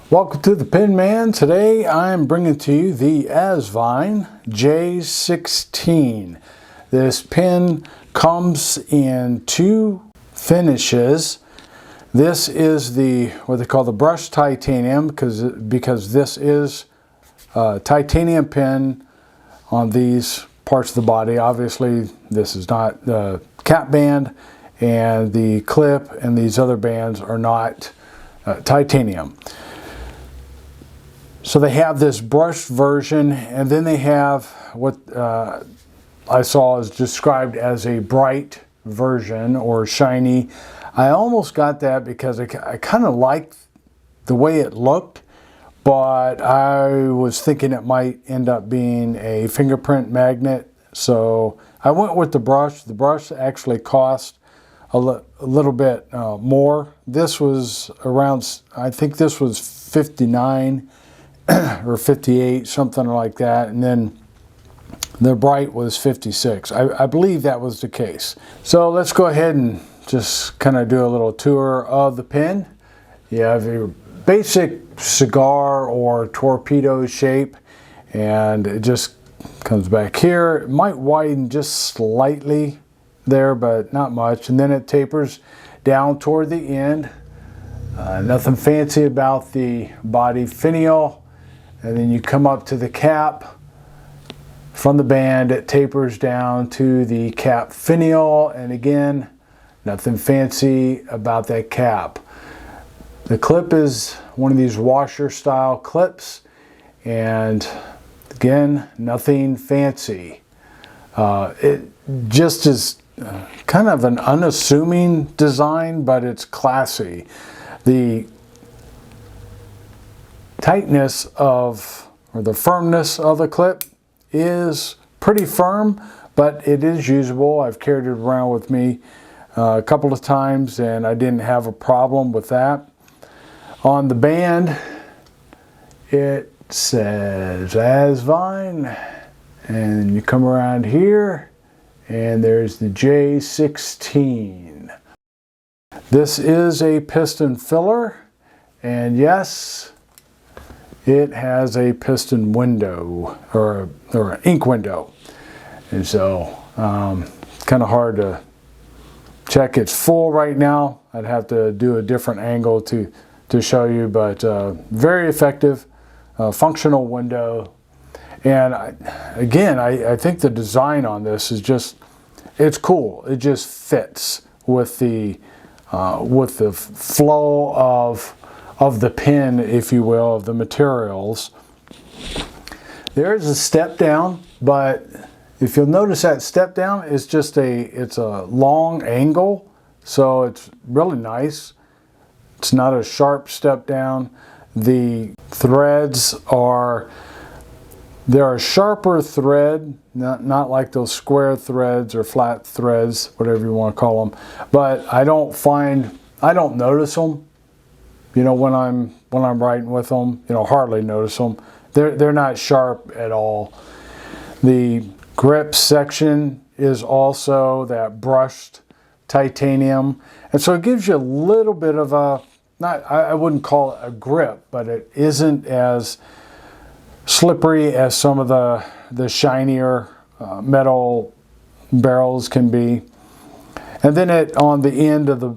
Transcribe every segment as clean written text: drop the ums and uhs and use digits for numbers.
Welcome to the Pen Man. Today I'm bringing to you the Asvine J16. This pen comes in two finishes. This is the what they call the brushed titanium because this is a titanium pen on these parts of the body. Obviously this is not the cap band, and the clip and these other bands are not titanium. So they have this brushed version, and then they have what I saw is described as a bright version or shiny. I almost got that because I kind of liked the way it looked, but I was thinking it might end up being a fingerprint magnet. So I went with the brush. The brush actually cost a little bit more. This was around, I think this was $59 or 58, something like that, and then the bright was 56. I believe that was the case. So let's go ahead and just kind of do a little tour of the pen. You have your basic cigar or torpedo shape, and it just comes back here. It might widen just slightly there, but not much, and then it tapers down toward the end. Nothing fancy about the body finial. And then you come up to the cap. From the band, it tapers down to the cap finial, and again, nothing fancy about that cap. The clip is one of these washer style clips, and again, nothing fancy. It just is kind of an unassuming design, but it's classy. The tightness of, or the firmness of the clip is pretty firm, but it is usable. I've carried it around with me a couple of times and I didn't have a problem with that. On the band it says Asvine, and you come around here and there's the J16. This is a piston filler, and yes, it has a piston window or an ink window, and so kind of hard to check it's full right now. I'd have to do a different angle to show you, but very effective, functional window. And I think the design on this is just, it's cool. It just fits with the flow of the pen, if you will, of the materials. There is a step down, but if you'll notice that step down is just it's a long angle, so it's really nice. It's not a sharp step down. The threads are, they're a sharper thread, not like those square threads or flat threads, whatever you want to call them, but I don't notice them. You know, when I'm writing with them, you know, hardly notice them. They're not sharp at all. The grip section is also that brushed titanium, and so it gives you a little bit of a, I wouldn't call it a grip, but it isn't as slippery as some of the shinier metal barrels can be. And then on the end of the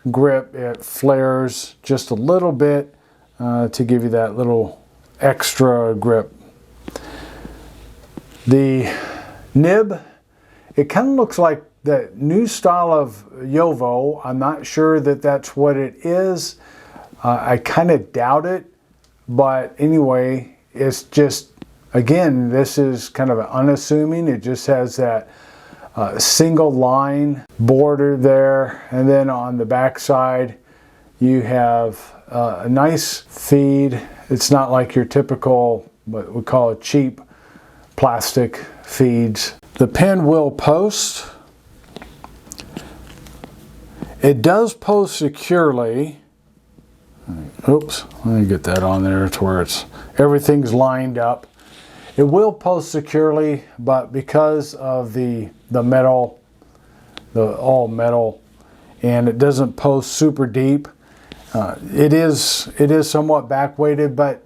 grip, it flares just a little bit to give you that little extra grip. The nib, it kind of looks like that new style of Yovo. I'm not sure that that's what it is. I kind of doubt it, but anyway, it's just, again, this is kind of unassuming. It just has that single line border there, and then on the back side you have a nice feed. It's not like your typical, what we call cheap plastic feeds. The pen will post. It does post securely. Oops, let me get that on there to where everything's lined up. It will post securely, but because of the metal, the all metal, and it doesn't post super deep, It is somewhat back weighted, but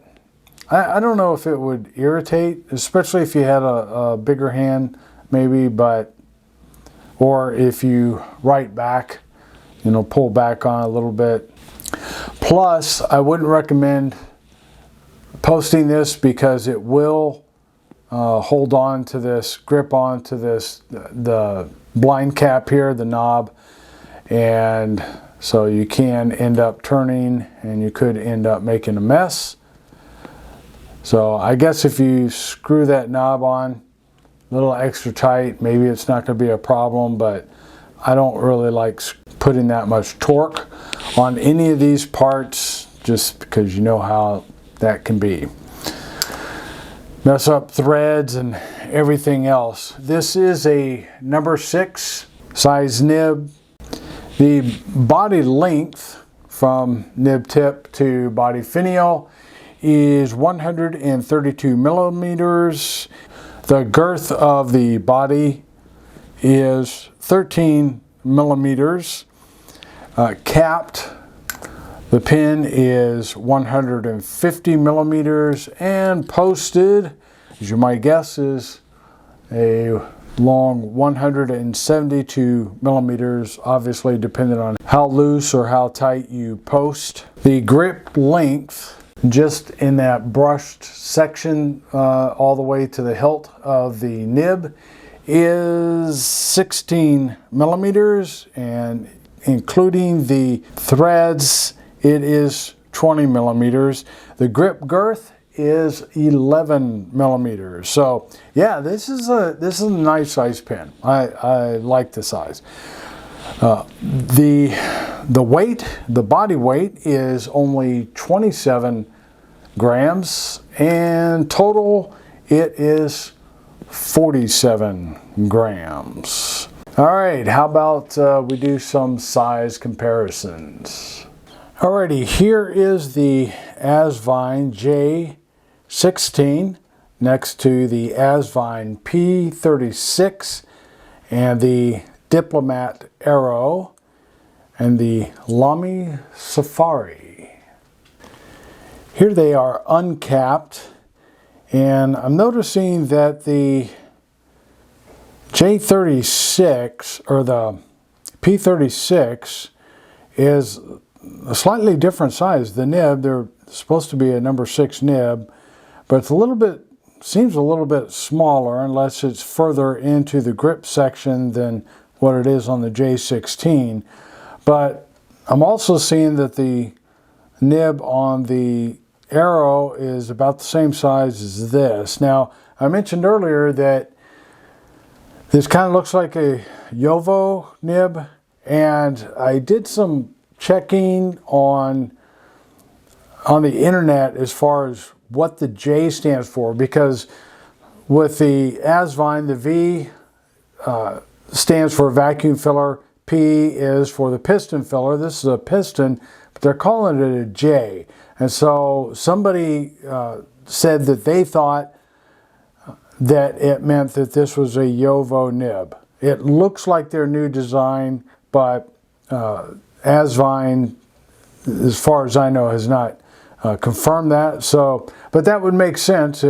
I don't know if it would irritate, especially if you had a bigger hand maybe, or if you write back, pull back on a little bit. Plus, I wouldn't recommend posting this because it will hold on to this, grip on to this, the blind cap here, the knob, and so you can end up turning and you could end up making a mess. So I guess if you screw that knob on a little extra tight, maybe it's not going to be a problem, but I don't really like putting that much torque on any of these parts just because you know how that can be. Mess up threads and everything else. This is a number 6 size nib. The body length from nib tip to body finial is 132 millimeters. The girth of the body is 13 millimeters. Capped, the pen is 150 millimeters, and posted, as you might guess, is a long 172 millimeters, obviously depending on how loose or how tight you post. The grip length, just in that brushed section all the way to the hilt of the nib, is 16 millimeters, and including the threads, it is 20 millimeters. The grip girth is 11 millimeters. So yeah, this is a nice size pen. I like the size. The weight, the body weight is only 27 grams, and total it is 47 grams. All right, how about we do some size comparisons? Alrighty, here is the Asvine J16 next to the Asvine P36 and the Diplomat Aero and the Lamy Safari. Here they are uncapped, and I'm noticing that the J36 or the P36 is a slightly different size. The nib, they're supposed to be a number 6 nib, but it's seems a little bit smaller unless it's further into the grip section than what it is on the J16. But I'm also seeing that the nib on the Aero is about the same size as this. Now, I mentioned earlier that this kind of looks like a Jowo nib, and I did some checking on the internet as far as what the J stands for, because with the Asvine, the V stands for vacuum filler, P is for the piston filler. This is a piston, but they're calling it a J. And so somebody said that they thought that it meant that this was a Jowo nib. It looks like their new design, but Asvine, as far as I know, has not confirmed that. So, but that would make sense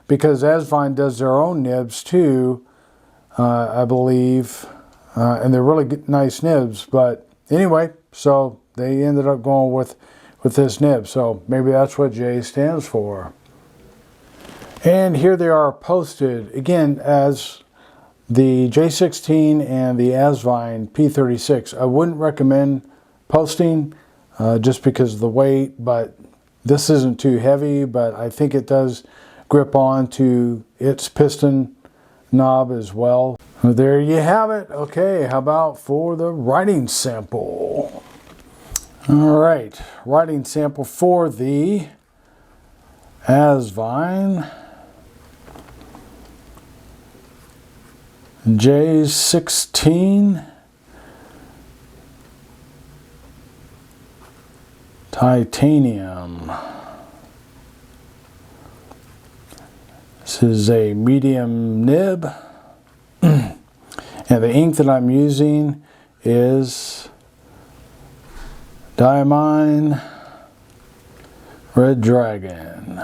because Asvine does their own nibs too, I believe, and they're really nice nibs. But anyway, so they ended up going with this nib. So maybe that's what J stands for. And here they are posted again as the J16 and the Asvine P36. I wouldn't recommend posting just because of the weight, but this isn't too heavy, but I think it does grip on to its piston knob as well. There you have it. Okay, how about for the writing sample? All right, writing sample for the Asvine J16 titanium. This is a medium nib, and the ink that I'm using is Diamine Red Dragon.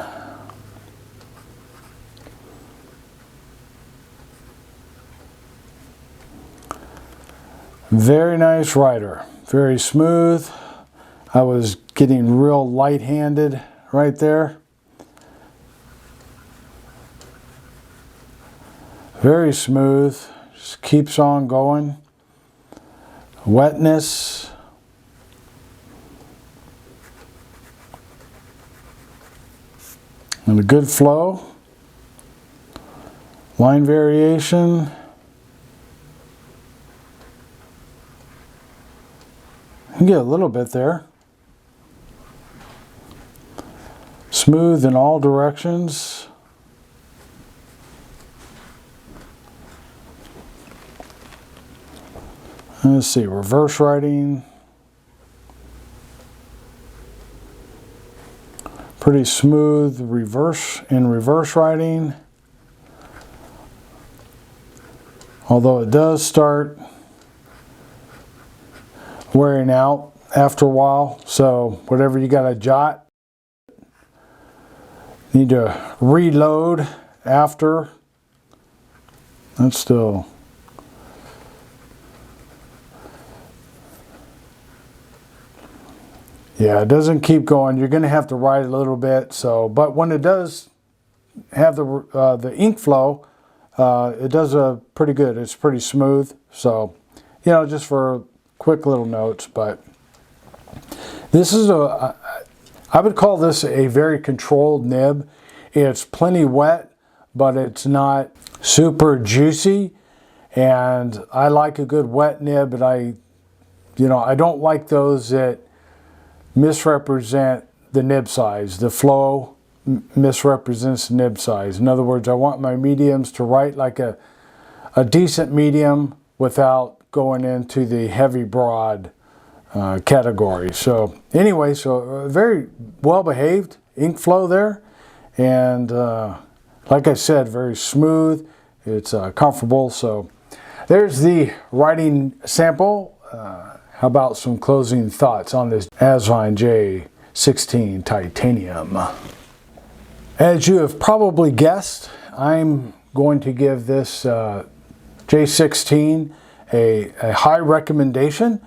Very nice writer, very smooth. I was getting real light-handed right there. Very smooth, just keeps on going. Wetness. And a good flow. Line variation. You can get a little bit there. Smooth in all directions. Let's see, reverse writing. Pretty smooth reverse writing. Although it does start wearing out after a while, so whatever you got to jot, need to reload after. That's still, yeah, it doesn't keep going. You're going to have to write a little bit. So, but when it does have the ink flow, it does pretty good. It's pretty smooth. So, you know, just for quick little notes. But this is I would call this a very controlled nib. It's plenty wet, but it's not super juicy. And I like a good wet nib, but I don't like those that misrepresent the nib size. The flow misrepresents the nib size. In other words, I want my mediums to write like a decent medium without going into the heavy broad category. So anyway, so very well behaved ink flow there, and like I said, very smooth. It's comfortable. So there's the writing sample. How about some closing thoughts on this Asvine J16 Titanium? As you have probably guessed, I'm going to give this J16 a high recommendation.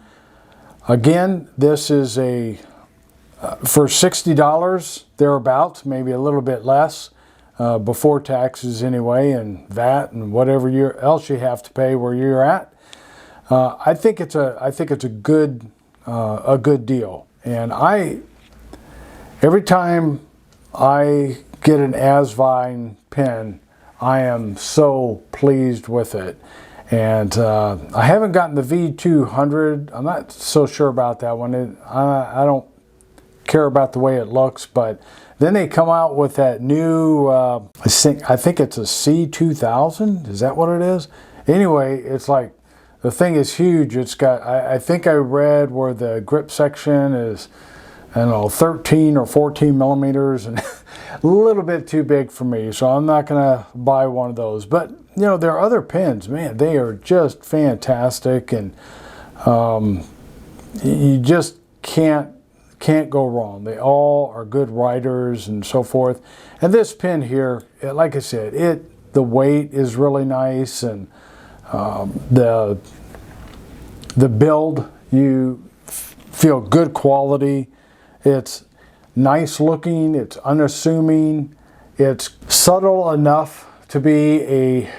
Again, this is for $60 thereabouts, maybe a little bit less, before taxes anyway, and VAT and whatever else you have to pay where you're at. I think it's a good deal, and every time I get an Asvine pen, I am so pleased with it. And I haven't gotten the V200. I'm not so sure about that one. I don't care about the way it looks, but then they come out with that new, I think it's a C2000. Is that what it is? Anyway, it's like, the thing is huge. It's got, I think I read where the grip section is, I don't know, 13 or 14 millimeters, and a little bit too big for me, so I'm not going to buy one of those. But, you know, there are other pens, man, they are just fantastic, and you just can't go wrong. They all are good writers and so forth. And this pen here, like I said, the weight is really nice, and the build, you feel good quality. It's nice looking, it's unassuming, it's subtle enough to be a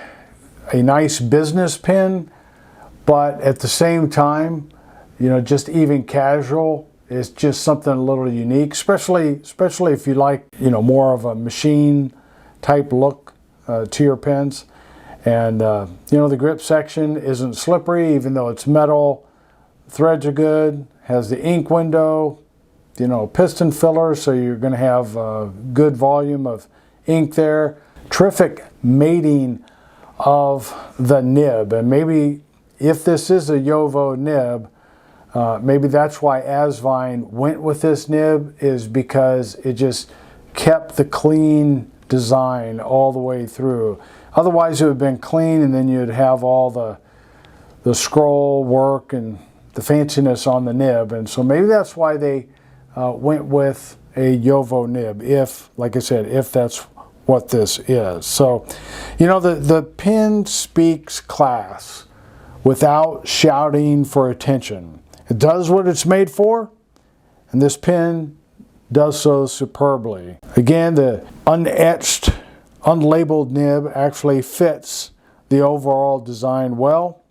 nice business pen, but at the same time, you know, just even casual. It's just something a little unique, especially if you like, you know, more of a machine type look to your pens. And you know, the grip section isn't slippery, even though it's metal. Threads are good, has the ink window, you know, piston filler, so you're going to have a good volume of ink there. Terrific mating of the nib, and maybe if this is a Jowo nib, maybe that's why Asvine went with this nib, is because it just kept the clean design all the way through. Otherwise it would have been clean, and then you'd have all the scroll work and the fanciness on the nib, and so maybe that's why they went with a JoWo nib, if, like I said, if that's what this is. So, you know, the pen speaks class without shouting for attention. It does what it's made for, and this pen does so superbly. Again, the unetched, unlabeled nib actually fits the overall design well.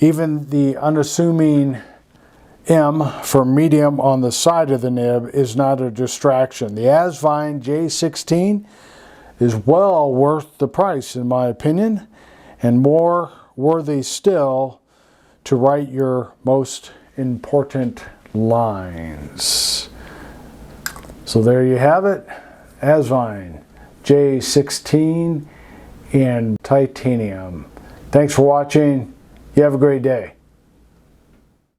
Even the unassuming M for medium on the side of the nib is not a distraction. The Asvine J16 is well worth the price, in my opinion, and more worthy still to write your most important lines. So there you have it, Asvine J16 in titanium. Thanks for watching. You have a great day.